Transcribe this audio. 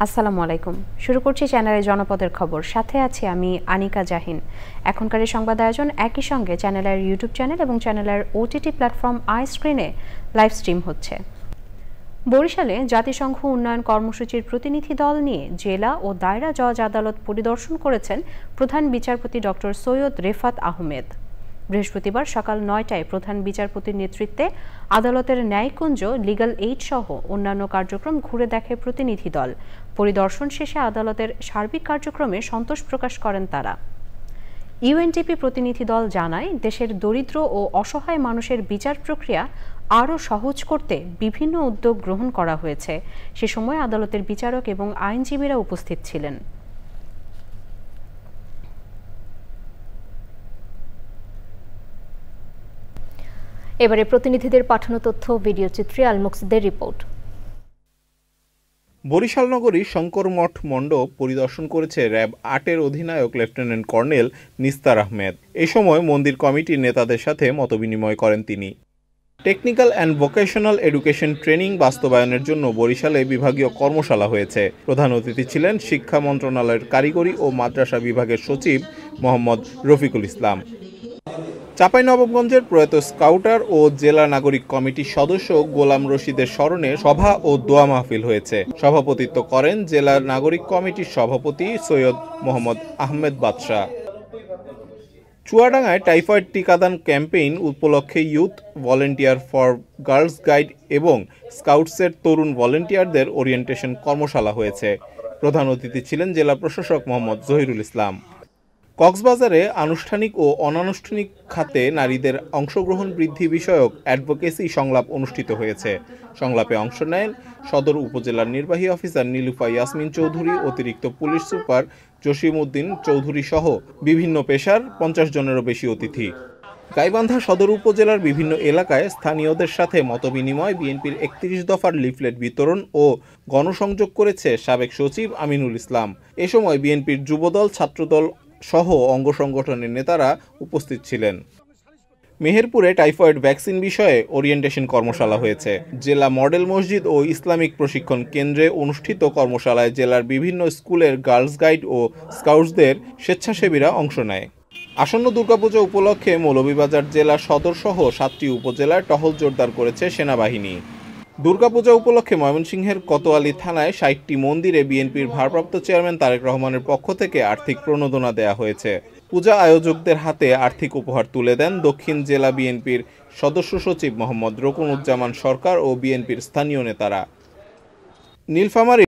আসসালামু আলাইকুম। শুরু করছি চ্যানেলের জনপদের খবর। সাথে আছি আমি আনিকা জাহিন। এখনকার এই সংবাদ আয়োজন একই সঙ্গে চ্যানেলের ইউটিউব চ্যানেল এবং চ্যানেলের ওটিটি প্ল্যাটফর্ম আই স্ক্রিনে লাইভ স্ট্রিম হচ্ছে। বরিশালে জাতিসংঘ উন্নয়ন কর্মসূচির প্রতিনিধি দল নিয়ে জেলা ও দায়রা জজ আদালত পরিদর্শন করেছেন প্রধান বিচারপতি ডক্টর সৈয়দ রেফাত আহমেদ। বৃহস্পতিবার সকাল ৯টায় প্রধান বিচারপতির নেতৃত্বে আদালতের ন্যায়কুঞ্জ, লিগ্যাল এইড সহ অন্যান্য কার্যক্রম ঘুরে দেখে প্রতিনিধি দল। পরিদর্শন শেষে আদালতের সার্বিক কার্যক্রমে সন্তোষ প্রকাশ করেন তারা। ইউএনডিপি প্রতিনিধি দল জানায়, দেশের দরিদ্র ও অসহায় মানুষের বিচার প্রক্রিয়া আরও সহজ করতে বিভিন্ন উদ্যোগ গ্রহণ করা হয়েছে। সে সময় আদালতের বিচারক এবং আইনজীবীরা উপস্থিত ছিলেন। এবারে প্রতিনিধিদের পাঠানো তথ্য ভিডিও চিত্রে আলমুকসিদের রিপোর্ট। বরিশাল নগরীর শঙ্কর মঠ মণ্ডপ পরিদর্শন করেছে র্যাব ৮-এর অধিনায়ক লেফটেন্যান্ট কর্নেল নিস্তার আহমেদ। এ সময় মন্দির কমিটির নেতাদের সাথে মতবিনিময় করেন তিনি। Technical and vocational education training বাস্তবায়নের জন্য বরিশালে বিভাগীয় কর্মশালা হয়েছে। প্রধান অতিথি ছিলেন শিক্ষা মন্ত্রণালয়ের কারিগরি ও মাদ্রাসা বিভাগের সচিব মোহাম্মদ রফিকুল ইসলাম। চাঁপাইনবাবগঞ্জের প্রয়াত স্কাউটার ও জেলা নাগরিক কমিটির সদস্য গোলাম রশিদের স্মরণে সভা ও দোয়া মাহফিল হয়েছে। সভাপতিত্ব করেন জেলা নাগরিক কমিটির সভাপতি সৈয়দ মোহাম্মদ আহমেদ বাদশাহ। চুয়াডাঙ্গায় টাইফয়েড টিকাদান ক্যাম্পেইন উপলক্ষে youth volunteer for girls guide এবং স্কাউটসের তরুণ ভলেন্টিয়ারদের ওরিয়েন্টেশন কর্মশালা হয়েছে। প্রধান অতিথি ছিলেন জেলা প্রশাসক মোহাম্মদ জহিরুল ইসলাম। কক্সবাজারে আনুষ্ঠানিক ও অনানুষ্ঠানিক খাতে নারীদের অংশগ্রহণ বৃদ্ধি বিষয়ক অ্যাডভোকেসি সংলাপ অনুষ্ঠিত হয়েছে। সংলাপে অংশ নেন সদর উপজেলার নির্বাহী অফিসার নীলুফা ইয়াসমিন চৌধুরী, অতিরিক্ত পুলিশ সুপার জসিম উদ্দিন চৌধুরী সহ বিভিন্ন পেশার ৫০ জনেরও বেশি অতিথি। গাইবান্ধা সদর উপজেলার বিভিন্ন এলাকায় স্থানীয়দের সাথে মতবিনিময়, বিএনপির ৩১ দফার লিফলেট বিতরণ ও গণসংযোগ করেছে সাবেক সচিব আমিনুল ইসলাম। এ সময় বিএনপির যুবদল, ছাত্রদল সহ অঙ্গ সংগঠনের নেতারা উপস্থিত ছিলেন। মেহেরপুরে টাইফয়েড ভ্যাকসিন বিষয়ে ওরিয়েন্টেশন কর্মশালা হয়েছে। জেলা মডেল মসজিদ ও ইসলামিক প্রশিক্ষণ কেন্দ্রে অনুষ্ঠিত কর্মশালায় জেলার বিভিন্ন স্কুলের গার্লস গাইড ও স্কাউটসদের স্বেচ্ছাসেবীরা অংশ নেয়। আসন্ন দুর্গাপূজা উপলক্ষে মৌলভীবাজার জেলা সদর সহ ৭টি উপজেলায় টহল জোরদার করেছে সেনাবাহিনী। দুর্গাপূজা উপলক্ষে ময়মনসিংহের কোতোয়ালী থানায় ৬০টি মন্দিরে বিএনপির ভারপ্রাপ্ত চেয়ারম্যান তারেক রহমানের পক্ষ থেকে আর্থিক প্রণোদনা দেয়া হয়েছে। পূজা আয়োজকদের হাতে আর্থিক উপহার তুলে দেন দক্ষিণ জেলা বিএনপির সদস্য সচিব মোহাম্মদ রকুনুজ্জামান সরকার ও বিএনপির স্থানীয় নেতারা। নীলফামারী